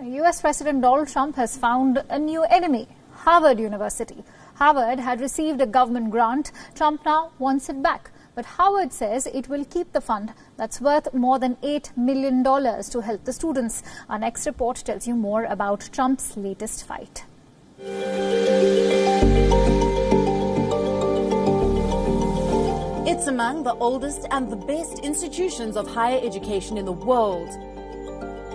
US President Donald Trump has found a new enemy, Harvard University. Harvard had received a government grant. Trump now wants it back. But Harvard says it will keep the fund that's worth more than $8 million to help the students. Our next report tells you more about Trump's latest fight. It's among the oldest and the best institutions of higher education in the world.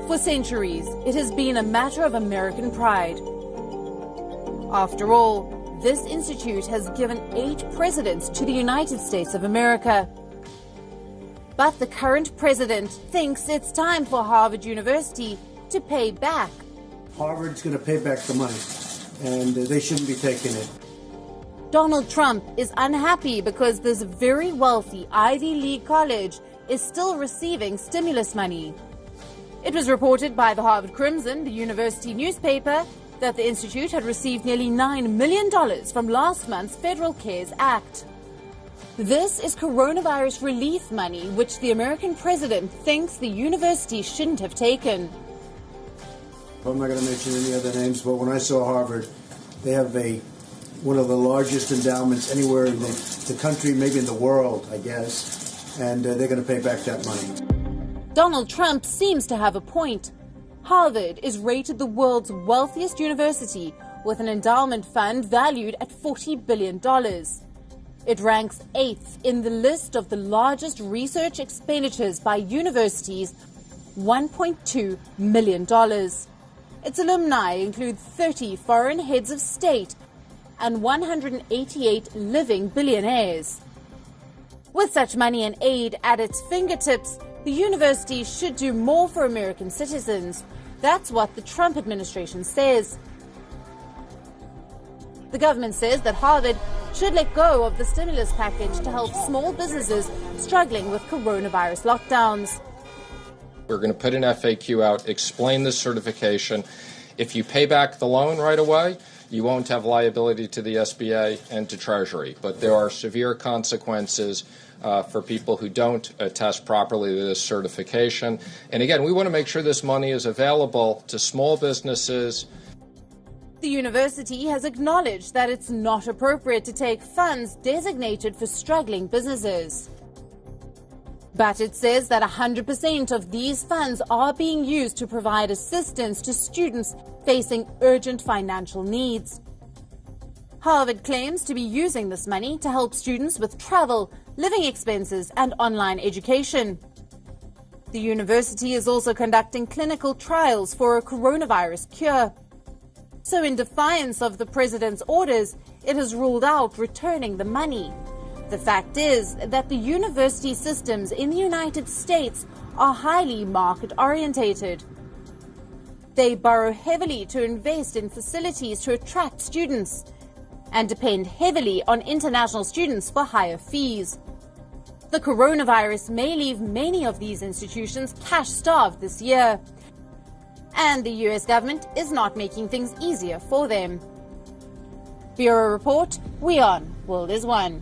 For centuries, it has been a matter of American pride. After all, this institute has given 8 presidents to the United States of America. But the current president thinks it's time for Harvard University to pay back. Harvard's going to pay back the money, and they shouldn't be taking it. Donald Trump is unhappy because this very wealthy Ivy League college is still receiving stimulus money. It was reported by the Harvard Crimson, the university newspaper, that the institute had received nearly $9 million from last month's Federal CARES Act. This is coronavirus relief money, which the American president thinks the university shouldn't have taken. I'm not going to mention any other names, but when I saw Harvard, they have one of the largest endowments anywhere in the country, maybe in the world, I guess, and they're going to pay back that money. Donald Trump seems to have a point. Harvard is rated the world's wealthiest university with an endowment fund valued at $40 billion. It ranks 8th in the list of the largest research expenditures by universities, $1.2 million. Its alumni include 30 foreign heads of state and 188 living billionaires. With such money and aid at its fingertips, the university should do more for American citizens. That's what the Trump administration says. The government says that Harvard should let go of the stimulus package to help small businesses struggling with coronavirus lockdowns. We're going to put an FAQ out, explain this certification. If you pay back the loan right away, you won't have liability to the SBA and to Treasury. But there are severe consequences for people who don't attest properly to this certification. And again, we want to make sure this money is available to small businesses. The university has acknowledged that it's not appropriate to take funds designated for struggling businesses. But it says that 100% of these funds are being used to provide assistance to students facing urgent financial needs. Harvard claims to be using this money to help students with travel, living expenses, and online education. The university is also conducting clinical trials for a coronavirus cure. So in defiance of the president's orders, it has ruled out returning the money. The fact is that the university systems in the United States are highly market-orientated. They borrow heavily to invest in facilities to attract students and depend heavily on international students for higher fees. The coronavirus may leave many of these institutions cash-starved this year, and the US government is not making things easier for them. Bureau Report, WION, World is One.